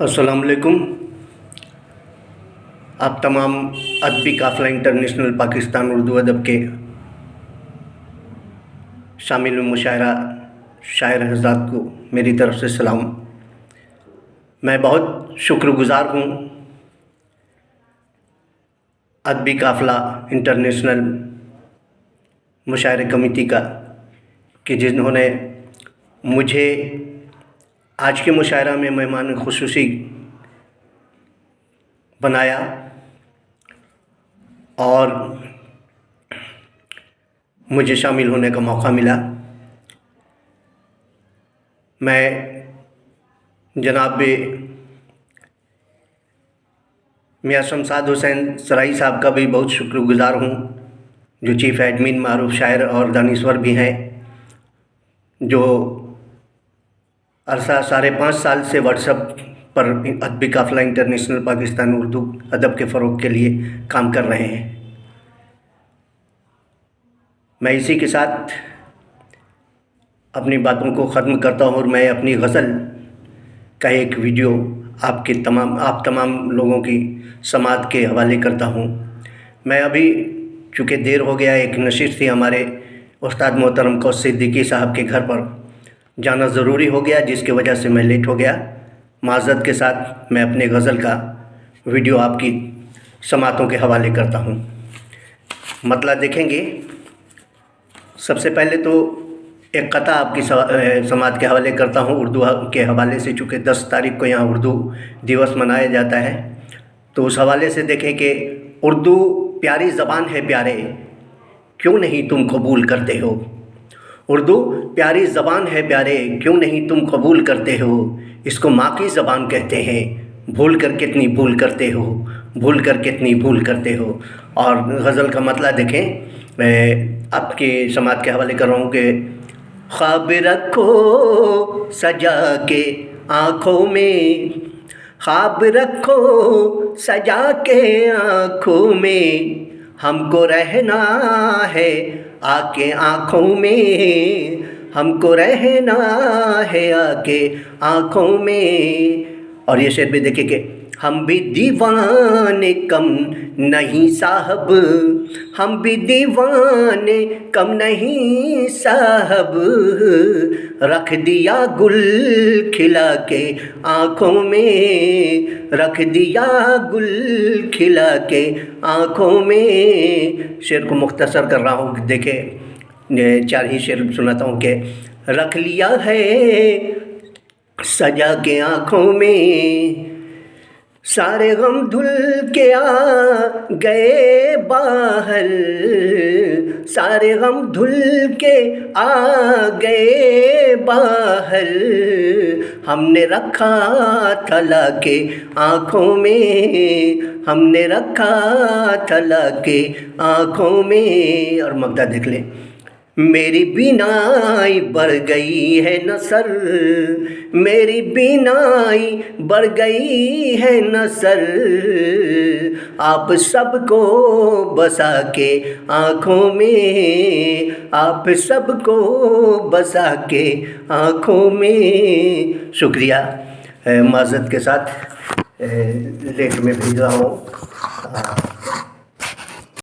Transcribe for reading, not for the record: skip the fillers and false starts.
अस्सलाम वालेकुम। आप तमाम अदबी काफ़िला इंटरनेशनल पाकिस्तान उर्दू अदब के शामिल मुशायरा शायर हज़रात को मेरी तरफ़ से सलाम। मैं बहुत शुक्रगुज़ार हूँ अदबी काफ़िला इंटरनेशनल मुशायरे कमेटी का कि जिन्होंने मुझे आज के मुशायरा में मेहमान ख़ुसूसी बनाया और मुझे शामिल होने का मौका मिला। मैं जनाब मियाँ शमसाद हुसैन सराई साहब का भी बहुत शुक्रगुज़ार हूँ, जो चीफ़ एडमिन मारूफ शायर और दानिश्वर भी हैं, जो अरसा 5.5 साल से व्हाट्सएप पर अदबी काफ़िला इंटरनेशनल पाकिस्तान उर्दू अदब के फ़रोग़ के लिए काम कर रहे हैं। मैं इसी के साथ अपनी बातों को ख़त्म करता हूँ और मैं अपनी गज़ल का एक वीडियो आप तमाम लोगों की समात के हवाले करता हूँ। मैं अभी चूँकि देर हो गया, एक नशिस्त थी हमारे उस्ताद मोहतरम कौस सिद्दीकी साहब के घर पर जाना ज़रूरी हो गया, जिसकी वजह से मैं लेट हो गया। माज़रत के साथ मैं अपने गज़ल का वीडियो आपकी समातों के हवाले करता हूँ। मतलब देखेंगे, सबसे पहले तो एक कथा आपकी समात के हवाले करता हूँ उर्दू के हवाले से, चूँकि 10 तारीख को यहाँ उर्दू दिवस मनाया जाता है, तो उस हवाले से देखें कि उर्दू प्यारी ज़बान है प्यारे, क्यों नहीं तुम कबूल करते हो। उर्दू प्यारी ज़बान है प्यारे, क्यों नहीं तुम कबूल करते हो। इसको माँ की ज़बान कहते हैं, भूल कर कितनी भूल करते हो, भूल कर कितनी भूल करते हो। और गज़ल का मतलब देखें, मैं आपके समात के हवाले कर रहा हूँ कि ख्वाब रखो सजा के आँखों में, ख्वाब रखो सजा के आँखों में, हमको रहना है आके आँखों में, हमको रहना है आके आँखों में। और ये शेर भी देखिए कि हम भी दीवाने कम नहीं साहब, हम भी दीवाने कम नहीं साहब, रख दिया गुल खिला के आँखों में, रख दिया गुल खिला के आँखों में। शेर को मुख्तसर कर रहा हूँ, देखें 4 ही शेर सुनाता हूँ कि रख लिया है सजा के आँखों में, सारे गम धुल के आ गए बाहर, सारे गम धुल के आ गए बाहर, हमने रखा था लाके आँखों में, हमने रखा था लाके आँखों में। और मगदा देख लें, मेरी बीनाई बढ़ गई है नसर, मेरी बीनाई बढ़ गई है नसर, आप सबको बसा के आँखों में, आप सबको बसा के आँखों में। शुक्रिया। माज़रत के साथ लेट में भेज रहा हूँ।